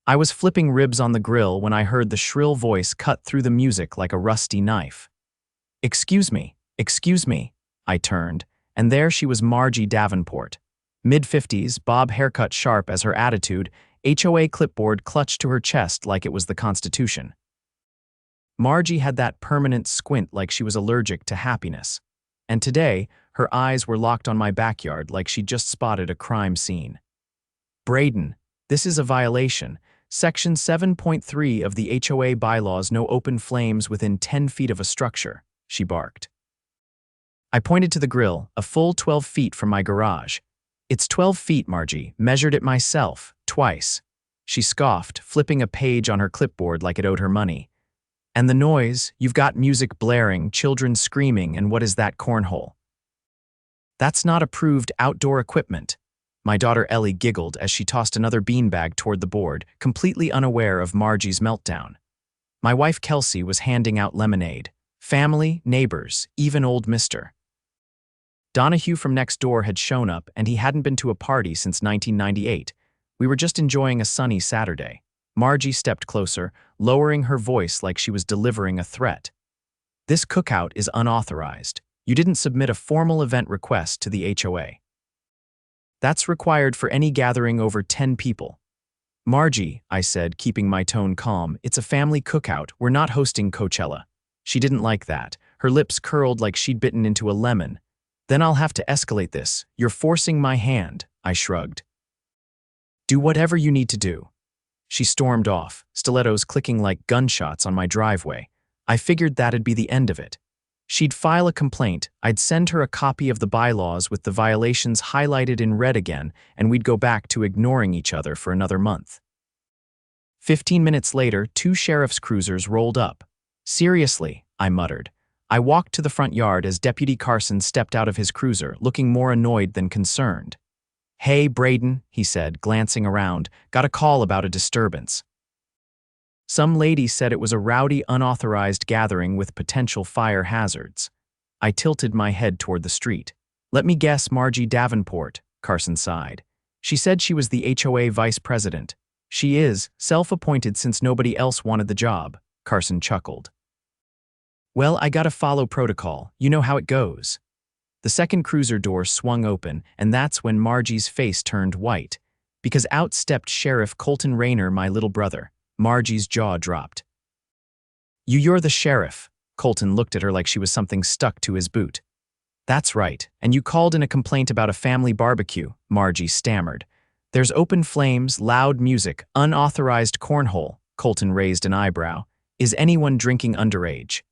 I was flipping ribs on the grill when I heard the shrill voice cut through the music like a rusty knife. Excuse me, I turned, and there she was, Margie Davenport. Mid-50s, bob haircut sharp as her attitude, HOA clipboard clutched to her chest like it was the Constitution. Margie had that permanent squint like she was allergic to happiness. And today, her eyes were locked on my backyard like she'd just spotted a crime scene. Brayden, this is a violation. Section 7.3 of the HOA bylaws, no open flames within 10 feet of a structure, she barked. I pointed to the grill, a full 12 feet from my garage. It's 12 feet, Margie, measured it myself, twice. She scoffed, flipping a page on her clipboard like it owed her money. And the noise, you've got music blaring, children screaming, and what is that cornhole? That's not approved outdoor equipment. My daughter Ellie giggled as she tossed another beanbag toward the board, completely unaware of Margie's meltdown. My wife Kelsey was handing out lemonade. Family, neighbors, even old Mr. Donahue from next door had shown up, and he hadn't been to a party since 1998. We were just enjoying a sunny Saturday. Margie stepped closer, lowering her voice like she was delivering a threat. This cookout is unauthorized. You didn't submit a formal event request to the HOA. That's required for any gathering over 10 people. Margie, I said, keeping my tone calm, it's a family cookout. We're not hosting Coachella. She didn't like that. Her lips curled like she'd bitten into a lemon. Then I'll have to escalate this. You're forcing my hand, I shrugged. Do whatever you need to do. She stormed off, stilettos clicking like gunshots on my driveway. I figured that'd be the end of it. She'd file a complaint, I'd send her a copy of the bylaws with the violations highlighted in red again, and we'd go back to ignoring each other for another month. 15 minutes later, 2 sheriff's cruisers rolled up. Seriously, I muttered. I walked to the front yard as Deputy Carson stepped out of his cruiser, looking more annoyed than concerned. Hey, Brayden, he said, glancing around, got a call about a disturbance. Some lady said it was a rowdy, unauthorized gathering with potential fire hazards. I tilted my head toward the street. Let me guess, Margie Davenport, Carson sighed. She said she was the HOA vice president. She is, self-appointed since nobody else wanted the job, Carson chuckled. Well, I gotta follow protocol. You know how it goes. The second cruiser door swung open, and that's when Margie's face turned white. Because out stepped Sheriff Colton Rayner, my little brother. Margie's jaw dropped. You're the sheriff. Colton looked at her like she was something stuck to his boot. That's right, and you called in a complaint about a family barbecue, Margie stammered. There's open flames, loud music, unauthorized cornhole, Colton raised an eyebrow. Is anyone drinking underage?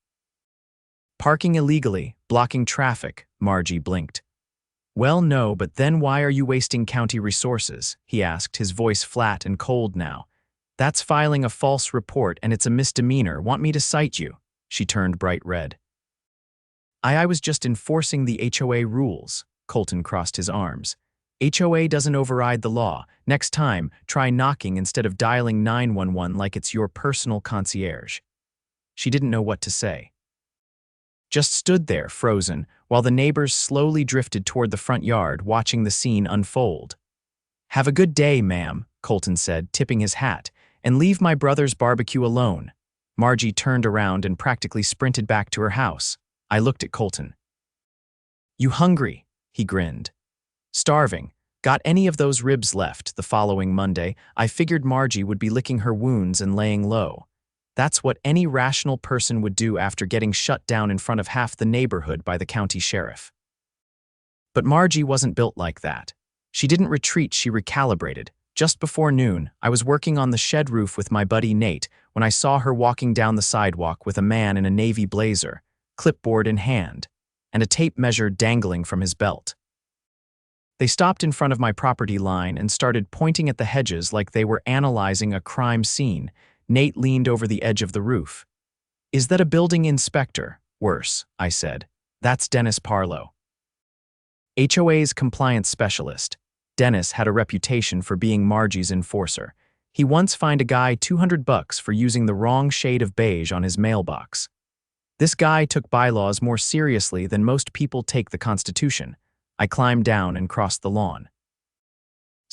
Parking illegally, blocking traffic, Margie blinked. Well, no, but then why are you wasting county resources? He asked, his voice flat and cold now. That's filing a false report and it's a misdemeanor. Want me to cite you? She turned bright red. I was just enforcing the HOA rules. Colton crossed his arms. HOA doesn't override the law. Next time, try knocking instead of dialing 911 like it's your personal concierge. She didn't know what to say. Just stood there, frozen, while the neighbors slowly drifted toward the front yard, watching the scene unfold. Have a good day, ma'am, Colton said, tipping his hat, and leave my brother's barbecue alone. Margie turned around and practically sprinted back to her house. I looked at Colton. You hungry? He grinned. Starving. Got any of those ribs left? The following Monday, I figured Margie would be licking her wounds and laying low. That's what any rational person would do after getting shut down in front of half the neighborhood by the county sheriff. But Margie wasn't built like that. She didn't retreat, she recalibrated. Just before noon, I was working on the shed roof with my buddy Nate when I saw her walking down the sidewalk with a man in a navy blazer, clipboard in hand, and a tape measure dangling from his belt. They stopped in front of my property line and started pointing at the hedges like they were analyzing a crime scene. Nate leaned over the edge of the roof. Is that a building inspector? Worse, I said. That's Dennis Parlow. HOA's compliance specialist. Dennis had a reputation for being Margie's enforcer. He once fined a guy $200 for using the wrong shade of beige on his mailbox. This guy took bylaws more seriously than most people take the Constitution. I climbed down and crossed the lawn.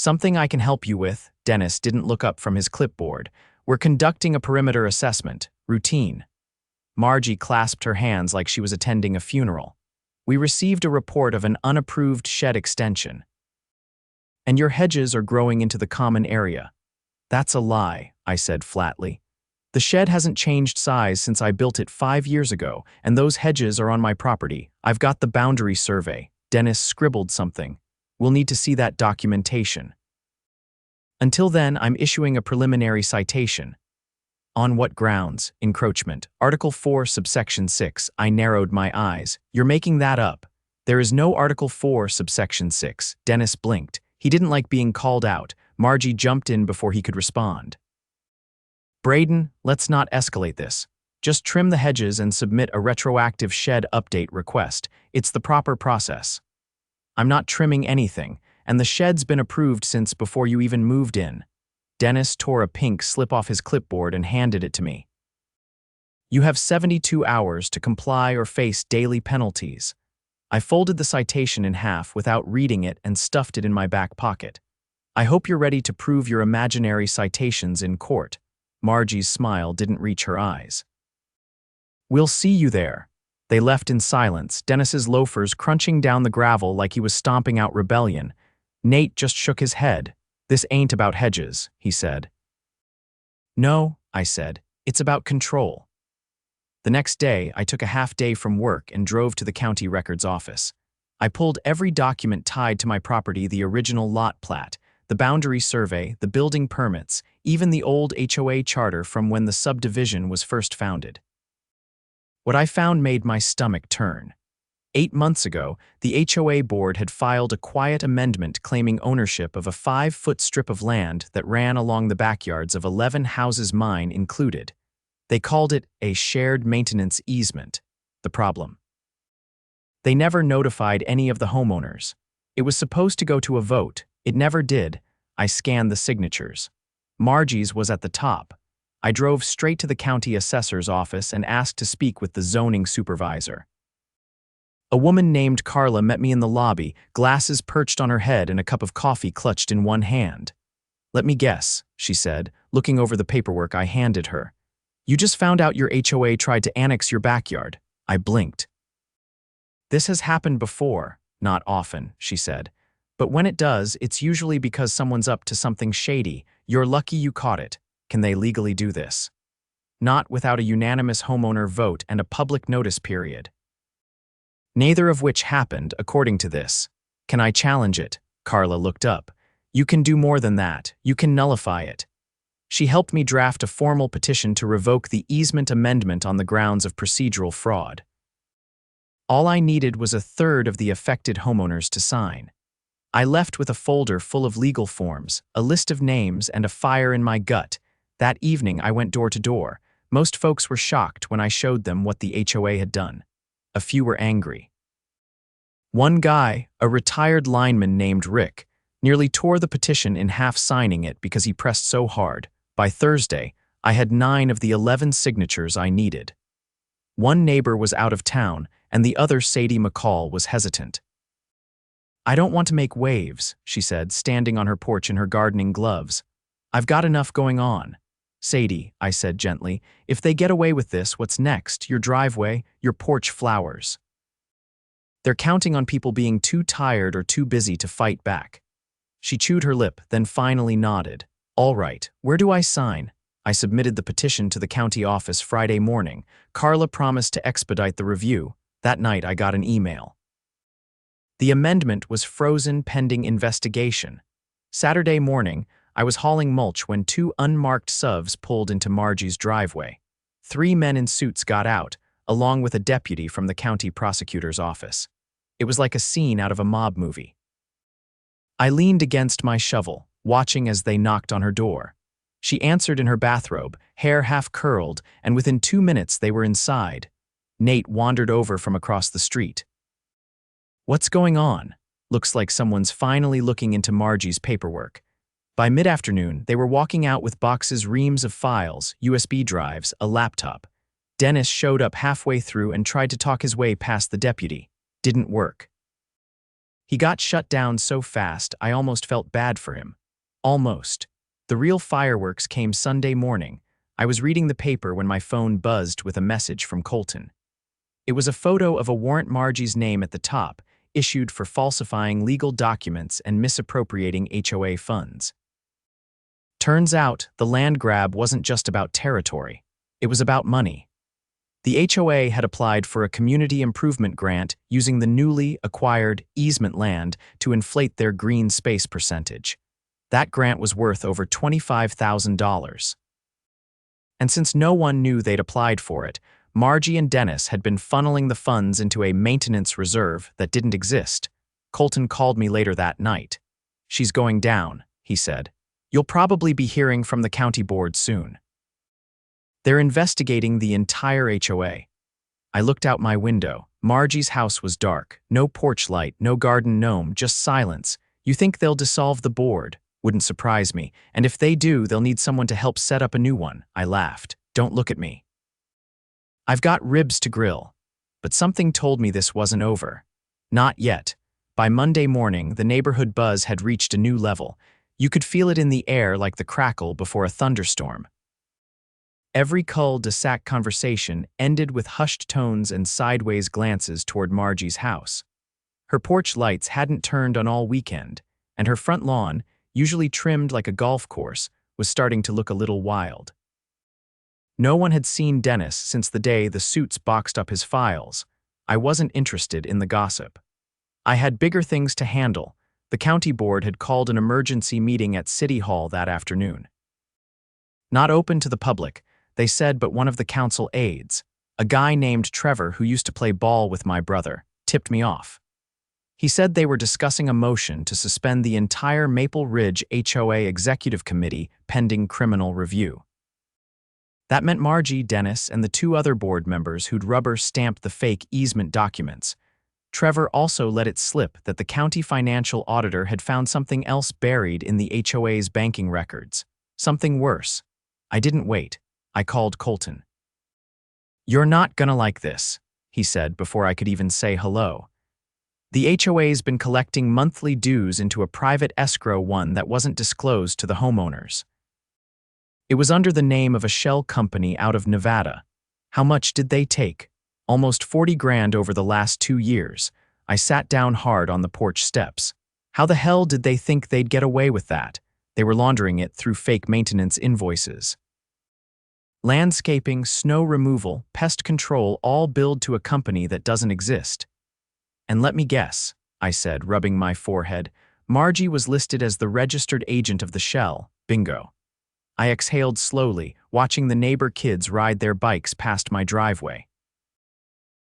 Something I can help you with. Dennis didn't look up from his clipboard. We're conducting a perimeter assessment. Routine. Margie clasped her hands like she was attending a funeral. We received a report of an unapproved shed extension. And your hedges are growing into the common area. That's a lie, I said flatly. The shed hasn't changed size since I built it 5 years ago, and those hedges are on my property. I've got the boundary survey. Dennis scribbled something. We'll need to see that documentation. Until then, I'm issuing a preliminary citation. On what grounds? Encroachment. Article 4, subsection 6. I narrowed my eyes. You're making that up. There is no Article 4, subsection 6. Dennis blinked. He didn't like being called out. Margie jumped in before he could respond. Brayden, let's not escalate this. Just trim the hedges and submit a retroactive shed update request. It's the proper process. I'm not trimming anything, and the shed's been approved since before you even moved in. Dennis tore a pink slip off his clipboard and handed it to me. You have 72 hours to comply or face daily penalties. I folded the citation in half without reading it and stuffed it in my back pocket. I hope you're ready to prove your imaginary citations in court. Margie's smile didn't reach her eyes. We'll see you there. They left in silence, Dennis's loafers crunching down the gravel like he was stomping out rebellion. Nate just shook his head. This ain't about hedges, he said. No, I said, it's about control. The next day, I took a half day from work and drove to the county records office. I pulled every document tied to my property, the original lot plat, the boundary survey, the building permits, even the old HOA charter from when the subdivision was first founded. What I found made my stomach turn. 8 months ago, the HOA board had filed a quiet amendment claiming ownership of a 5-foot strip of land that ran along the backyards of 11 houses, mine included. They called it a shared maintenance easement. The problem: they never notified any of the homeowners. It was supposed to go to a vote. It never did. I scanned the signatures. Margie's was at the top. I drove straight to the county assessor's office and asked to speak with the zoning supervisor. A woman named Carla met me in the lobby, glasses perched on her head and a cup of coffee clutched in one hand. Let me guess, she said, looking over the paperwork I handed her. You just found out your HOA tried to annex your backyard. I blinked. This has happened before. Not often, she said. But when it does, it's usually because someone's up to something shady. You're lucky you caught it. Can they legally do this? Not without a unanimous homeowner vote and a public notice period. Neither of which happened, according to this. Can I challenge it? Carla looked up. You can do more than that. You can nullify it. She helped me draft a formal petition to revoke the easement amendment on the grounds of procedural fraud. All I needed was a third of the affected homeowners to sign. I left with a folder full of legal forms, a list of names, and a fire in my gut. That evening, I went door to door. Most folks were shocked when I showed them what the HOA had done. A few were angry. One guy, a retired lineman named Rick, nearly tore the petition in half signing it because he pressed so hard. By Thursday, I had 9 of the 11 signatures I needed. One neighbor was out of town, and the other, Sadie McCall, was hesitant. I don't want to make waves, she said, standing on her porch in her gardening gloves. I've got enough going on. Sadie, I said gently, if they get away with this, what's next? Your driveway, your porch flowers. They're counting on people being too tired or too busy to fight back. She chewed her lip, then finally nodded. All right, where do I sign? I submitted the petition to the county office Friday morning. Carla promised to expedite the review. That night I got an email. The amendment was frozen pending investigation. Saturday morning, I was hauling mulch when 2 unmarked SUVs pulled into Margie's driveway. 3 men in suits got out, along with a deputy from the county prosecutor's office. It was like a scene out of a mob movie. I leaned against my shovel, watching as they knocked on her door. She answered in her bathrobe, hair half curled, and within 2 minutes they were inside. Nate wandered over from across the street. What's going on? Looks like someone's finally looking into Margie's paperwork. By mid-afternoon, they were walking out with boxes, reams of files, USB drives, a laptop. Dennis showed up halfway through and tried to talk his way past the deputy. Didn't work. He got shut down so fast I almost felt bad for him. Almost. The real fireworks came Sunday morning. I was reading the paper when my phone buzzed with a message from Colton. It was a photo of a warrant Margie's name at the top, issued for falsifying legal documents and misappropriating HOA funds. Turns out, the land grab wasn't just about territory. It was about money. The HOA had applied for a community improvement grant using the newly acquired easement land to inflate their green space percentage. That grant was worth over $25,000. And since no one knew they'd applied for it, Margie and Dennis had been funneling the funds into a maintenance reserve that didn't exist. Colton called me later that night. "She's going down," he said. "You'll probably be hearing from the county board soon. They're investigating the entire HOA." I looked out my window. Margie's house was dark. No porch light, no garden gnome, just silence. "You think they'll dissolve the board?" Wouldn't surprise me. "And if they do, they'll need someone to help set up a new one." I laughed. "Don't look at me. I've got ribs to grill." But something told me this wasn't over. Not yet. By Monday morning, the neighborhood buzz had reached a new level. You could feel it in the air like the crackle before a thunderstorm. Every cul-de-sac conversation ended with hushed tones and sideways glances toward Margie's house. Her porch lights hadn't turned on all weekend, and her front lawn, usually trimmed like a golf course, was starting to look a little wild. No one had seen Dennis since the day the suits boxed up his files. I wasn't interested in the gossip. I had bigger things to handle. The county board had called an emergency meeting at City Hall that afternoon. Not open to the public, they said, but one of the council aides, a guy named Trevor who used to play ball with my brother, tipped me off. He said they were discussing a motion to suspend the entire Maple Ridge HOA Executive Committee pending criminal review. That meant Margie, Dennis, and the two other board members who'd rubber-stamped the fake easement documents. Trevor also let it slip that the county financial auditor had found something else buried in the HOA's banking records. Something worse. I didn't wait. I called Colton. "You're not gonna like this," he said before I could even say hello. "The HOA's been collecting monthly dues into a private escrow one that wasn't disclosed to the homeowners. It was under the name of a shell company out of Nevada. How much did they take? Almost 40 grand over the last 2 years. I sat down hard on the porch steps. How the hell did they think they'd get away with that? They were laundering it through fake maintenance invoices. Landscaping, snow removal, pest control, all billed to a company that doesn't exist. And let me guess," I said, rubbing my forehead, "Margie was listed as the registered agent of the shell. Bingo." I exhaled slowly, watching the neighbor kids ride their bikes past my driveway.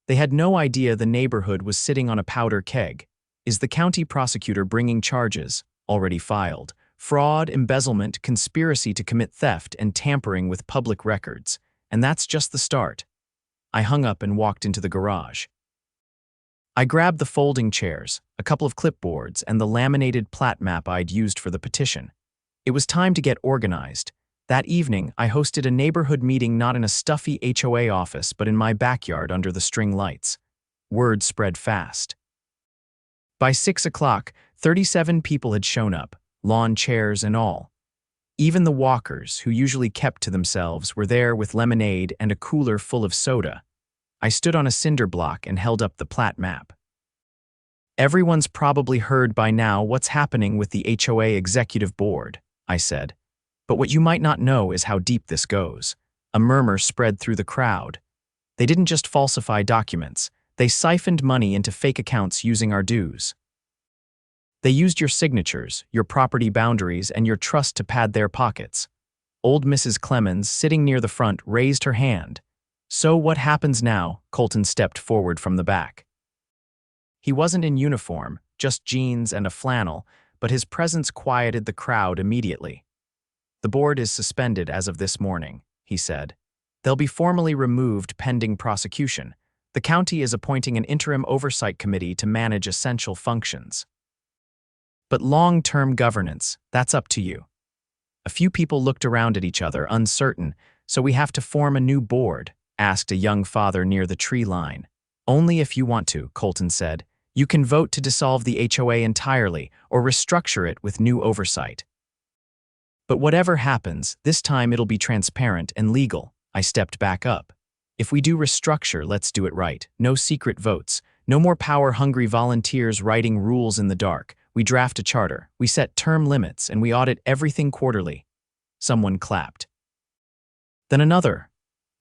They had no idea the neighborhood was sitting on a powder keg. Is the county prosecutor bringing charges, already filed? Fraud, embezzlement, conspiracy to commit theft, and tampering with public records. And that's just the start. I hung up and walked into the garage. I grabbed the folding chairs, a couple of clipboards, and the laminated plat map I'd used for the petition. It was time to get organized. That evening, I hosted a neighborhood meeting not in a stuffy HOA office but in my backyard under the string lights. Word spread fast. By 6 o'clock, 37 people had shown up, lawn chairs and all. Even the walkers, who usually kept to themselves, were there with lemonade and a cooler full of soda. I stood on a cinder block and held up the plat map. "Everyone's probably heard by now what's happening with the HOA Executive Board," I said. "But what you might not know is how deep this goes." A murmur spread through the crowd. "They didn't just falsify documents. They siphoned money into fake accounts using our dues. They used your signatures, your property boundaries, and your trust to pad their pockets." Old Mrs. Clemens, sitting near the front, raised her hand. "So what happens now?" Colton stepped forward from the back. He wasn't in uniform, just jeans and a flannel, but his presence quieted the crowd immediately. "The board is suspended as of this morning," he said. "They'll be formally removed pending prosecution. The county is appointing an interim oversight committee to manage essential functions. But long-term governance, that's up to you." A few people looked around at each other, uncertain. "So we have to form a new board?" asked a young father near the tree line. "Only if you want to," Colton said. You can vote to dissolve the HOA entirely or restructure it with new oversight. But whatever happens, this time it'll be transparent and legal. I stepped back up. If we do restructure, let's do it right. No secret votes. No more power-hungry volunteers writing rules in the dark. We draft a charter, we set term limits, and we audit everything quarterly. Someone clapped. Then another.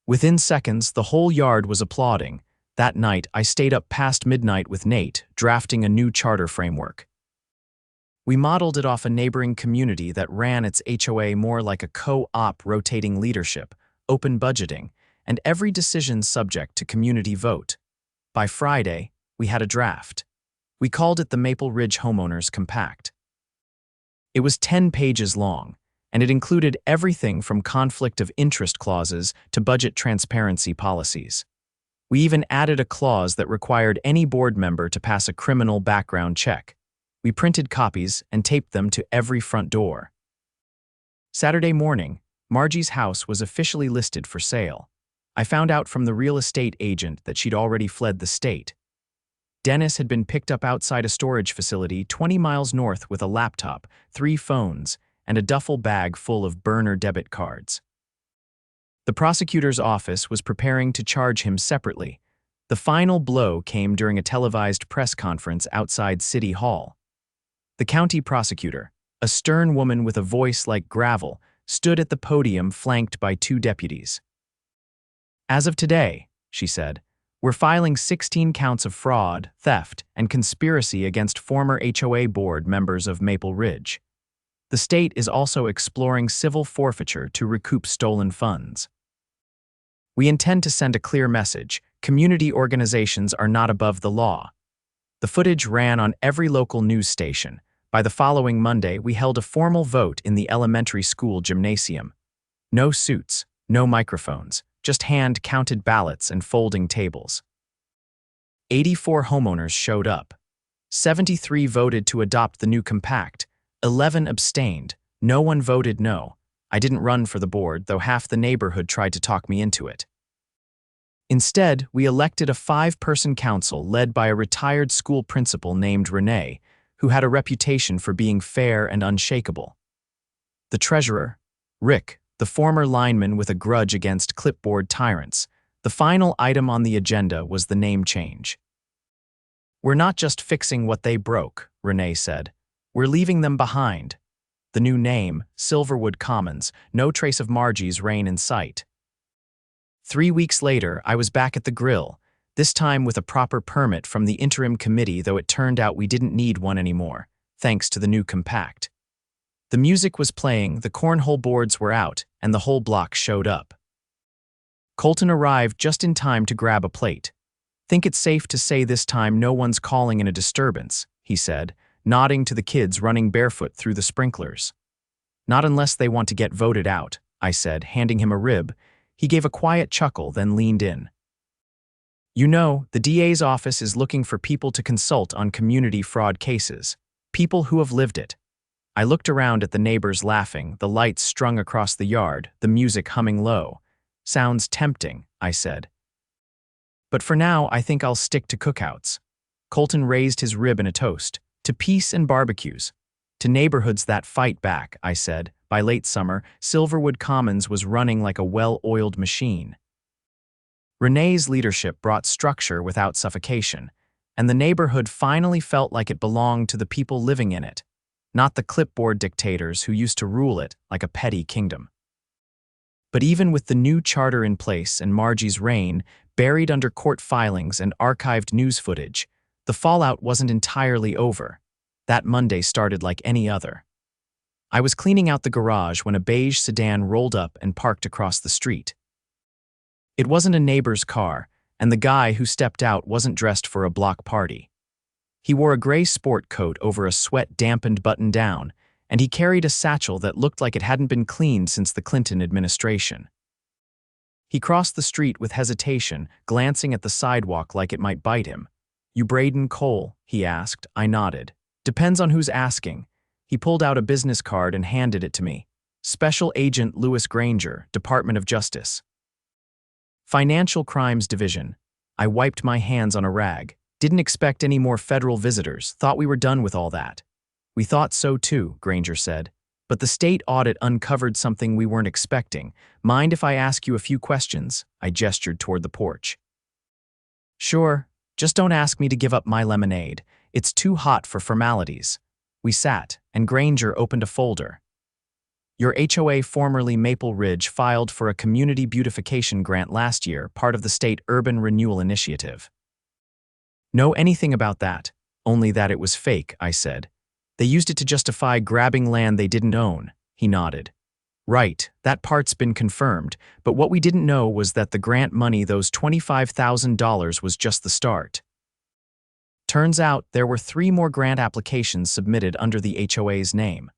Within seconds, the whole yard was applauding. That night, I stayed up past midnight with Nate, drafting a new charter framework. We modeled it off a neighboring community that ran its HOA more like a co-op, rotating leadership, open budgeting, and every decision subject to community vote. By Friday, we had a draft. We called it the Maple Ridge Homeowners Compact. It was 10 pages long, and it included everything from conflict of interest clauses to budget transparency policies. We even added a clause that required any board member to pass a criminal background check. We printed copies and taped them to every front door. Saturday morning, Margie's house was officially listed for sale. I found out from the real estate agent that she'd already fled the state. Dennis had been picked up outside a storage facility 20 miles north with a laptop, 3 phones, and a duffel bag full of burner debit cards. The prosecutor's office was preparing to charge him separately. The final blow came during a televised press conference outside City Hall. The county prosecutor, a stern woman with a voice like gravel, stood at the podium flanked by 2 deputies. "As of today," she said, "we're filing 16 counts of fraud, theft, and conspiracy against former HOA board members of Maple Ridge. The state is also exploring civil forfeiture to recoup stolen funds. We intend to send a clear message: community organizations are not above the law." The footage ran on every local news station. By the following Monday, we held a formal vote in the elementary school gymnasium. No suits, no microphones, just hand-counted ballots and folding tables. 84 homeowners showed up. 73 voted to adopt the new compact. 11 abstained. No one voted no. I didn't run for the board, though half the neighborhood tried to talk me into it. Instead, we elected a 5-person council led by a retired school principal named Renee, who had a reputation for being fair and unshakable. The treasurer, Rick, the former lineman with a grudge against clipboard tyrants. The final item on the agenda was the name change. "We're not just fixing what they broke," Renee said. "We're leaving them behind." The new name, Silverwood Commons, no trace of Margie's reign in sight. 3 weeks later, I was back at the grill, this time with a proper permit from the interim committee, though it turned out we didn't need one anymore, thanks to the new compact. The music was playing, the cornhole boards were out, and the whole block showed up. Colton arrived just in time to grab a plate. "Think it's safe to say this time no one's calling in a disturbance," he said, nodding to the kids running barefoot through the sprinklers. "Not unless they want to get voted out," I said, handing him a rib. He gave a quiet chuckle, then leaned in. "You know, the DA's office is looking for people to consult on community fraud cases. People who have lived it." I looked around at the neighbors laughing, the lights strung across the yard, the music humming low. "Sounds tempting," I said. "But for now, I think I'll stick to cookouts." Colton raised his rib in a toast. "To peace and barbecues. To neighborhoods that fight back," I said. By late summer, Silverwood Commons was running like a well-oiled machine. Renee's leadership brought structure without suffocation, and the neighborhood finally felt like it belonged to the people living in it, not the clipboard dictators who used to rule it like a petty kingdom. But even with the new charter in place and Margie's reign, buried under court filings and archived news footage, the fallout wasn't entirely over. That Monday started like any other. I was cleaning out the garage when a beige sedan rolled up and parked across the street. It wasn't a neighbor's car, and the guy who stepped out wasn't dressed for a block party. He wore a gray sport coat over a sweat-dampened button-down, and he carried a satchel that looked like it hadn't been cleaned since the Clinton administration. He crossed the street with hesitation, glancing at the sidewalk like it might bite him. "You Brayden Cole?" he asked. I nodded. "Depends on who's asking." He pulled out a business card and handed it to me. "Special Agent Lewis Granger, Department of Justice." "Financial Crimes Division." I wiped my hands on a rag. Didn't expect any more federal visitors, thought we were done with all that. We thought so too, Granger said. But the state audit uncovered something we weren't expecting. Mind if I ask you a few questions? I gestured toward the porch. Sure, just don't ask me to give up my lemonade. It's too hot for formalities. We sat, and Granger opened a folder. Your HOA, formerly Maple Ridge, filed for a community beautification grant last year, part of the state urban renewal initiative. Know anything about that? Only that it was fake, I said. They used it to justify grabbing land they didn't own, he nodded. Right, that part's been confirmed, but what we didn't know was that the grant money, those $25,000, was just the start. Turns out there were 3 more grant applications submitted under the HOA's name.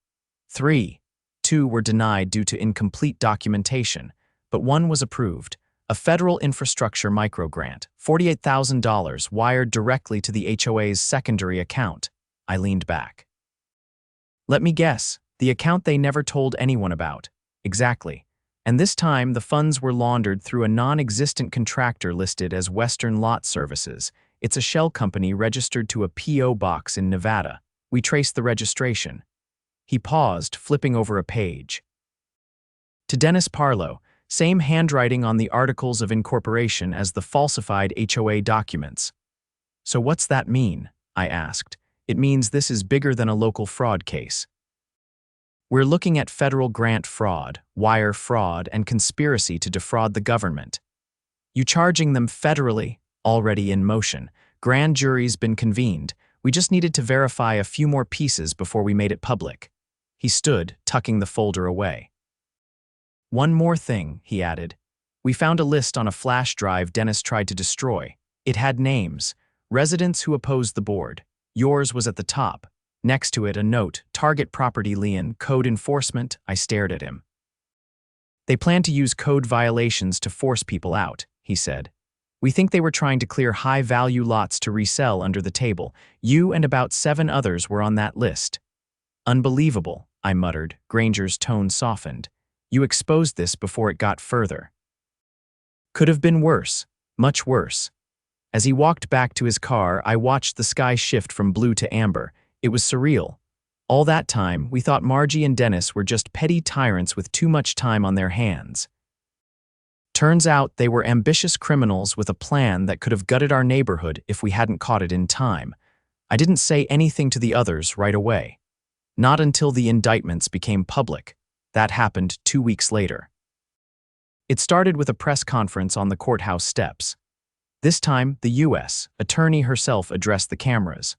3. 2 were denied due to incomplete documentation, but 1 was approved. A federal infrastructure microgrant, $48,000 wired directly to the HOA's secondary account. I leaned back. Let me guess, the account they never told anyone about. Exactly. And this time, the funds were laundered through a non-existent contractor listed as Western Lot Services. It's a shell company registered to a P.O. box in Nevada. We traced the registration. He paused, flipping over a page. To Dennis Parlow, same handwriting on the articles of incorporation as the falsified HOA documents. So what's that mean? I asked. It means this is bigger than a local fraud case. We're looking at federal grant fraud, wire fraud, and conspiracy to defraud the government. You charging them federally, already in motion. Grand jury's been convened. We just needed to verify a few more pieces before we made it public. He stood, tucking the folder away. One more thing, he added. We found a list on a flash drive Dennis tried to destroy. It had names, residents who opposed the board. Yours was at the top. Next to it, a note, Target Property Lien, Code Enforcement. I stared at him. They plan to use code violations to force people out, he said. We think they were trying to clear high-value lots to resell under the table. You and about 7 others were on that list. Unbelievable, I muttered. Granger's tone softened. You exposed this before it got further. Could have been worse, much worse. As he walked back to his car, I watched the sky shift from blue to amber. It was surreal. All that time, we thought Margie and Dennis were just petty tyrants with too much time on their hands. Turns out they were ambitious criminals with a plan that could have gutted our neighborhood if we hadn't caught it in time. I didn't say anything to the others right away. Not until the indictments became public. That happened 2 weeks later. It started with a press conference on the courthouse steps. This time, the U.S. attorney herself addressed the cameras.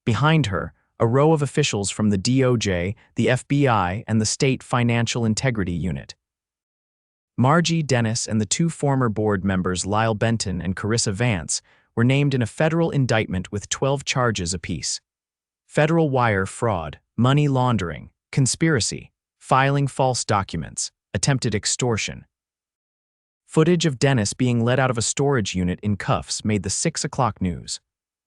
Behind her, a row of officials from the DOJ, the FBI, and the State Financial Integrity Unit. Margie, Dennis, and the 2 former board members, Lyle Benton and Carissa Vance, were named in a federal indictment with 12 charges apiece. Federal wire fraud, money laundering, conspiracy, filing false documents, attempted extortion. Footage of Dennis being let out of a storage unit in cuffs made the 6 o'clock news.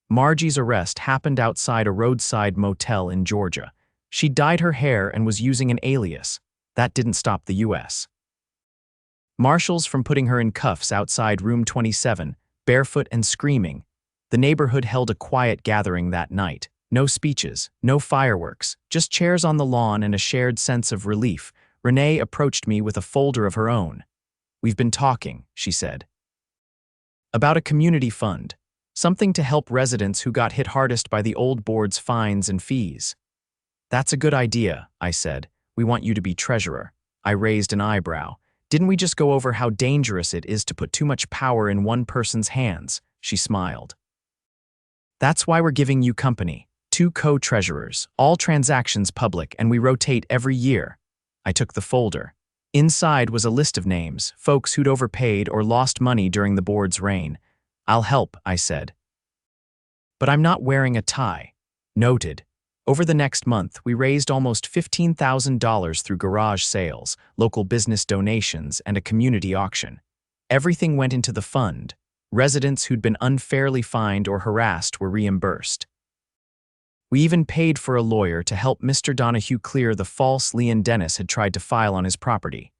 Margie's arrest happened outside a roadside motel in Georgia. She dyed her hair and was using an alias. That didn't stop the U.S. Marshals from putting her in cuffs outside room 27, barefoot and screaming. The neighborhood held a quiet gathering that night. No speeches, no fireworks, just chairs on the lawn and a shared sense of relief. Renee approached me with a folder of her own. We've been talking, she said. About a community fund. Something to help residents who got hit hardest by the old board's fines and fees. That's a good idea, I said. We want you to be treasurer. I raised an eyebrow. Didn't we just go over how dangerous it is to put too much power in one person's hands? She smiled. That's why we're giving you company. 2 co-treasurers, all transactions public, and we rotate every year. I took the folder. Inside was a list of names, folks who'd overpaid or lost money during the board's reign. I'll help, I said. But I'm not wearing a tie. Noted. Over the next month, we raised almost $15,000 through garage sales, local business donations, and a community auction. Everything went into the fund. Residents who'd been unfairly fined or harassed were reimbursed. We even paid for a lawyer to help Mr. Donahue clear the false lien Dennis had tried to file on his property.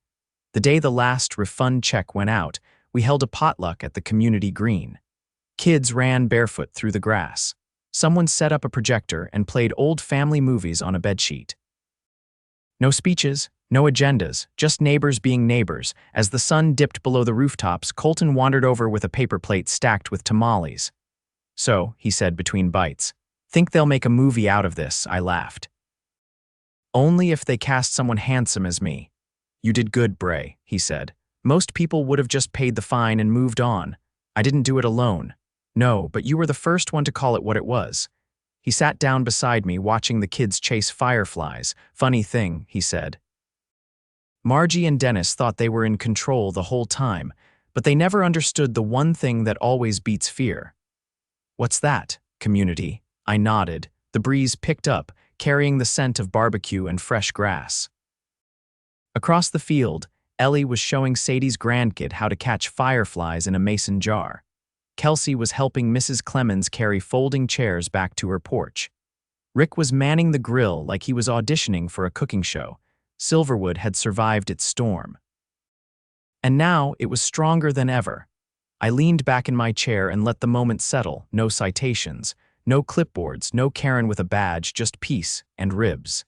The day the last refund check went out, we held a potluck at the community green. Kids ran barefoot through the grass. Someone set up a projector and played old family movies on a bedsheet. No speeches, no agendas, just neighbors being neighbors. As the sun dipped below the rooftops, Colton wandered over with a paper plate stacked with tamales. "So," he said between bites, "think they'll make a movie out of this," I laughed. "Only if they cast someone handsome as me." "You did good, Bray," he said. "Most people would have just paid the fine and moved on. I didn't do it alone." "No, but you were the first one to call it what it was." He sat down beside me, watching the kids chase fireflies. "Funny thing," he said. Margie and Dennis thought they were in control the whole time, but they never understood the one thing that always beats fear. "What's that, community?" I nodded. The breeze picked up, carrying the scent of barbecue and fresh grass. Across the field, Ellie was showing Sadie's grandkid how to catch fireflies in a mason jar. Kelsey was helping Mrs. Clemens carry folding chairs back to her porch. Rick was manning the grill like he was auditioning for a cooking show. Silverwood had survived its storm. And now it was stronger than ever. I leaned back in my chair and let the moment settle. No citations, no clipboards, no Karen with a badge, just peace and ribs.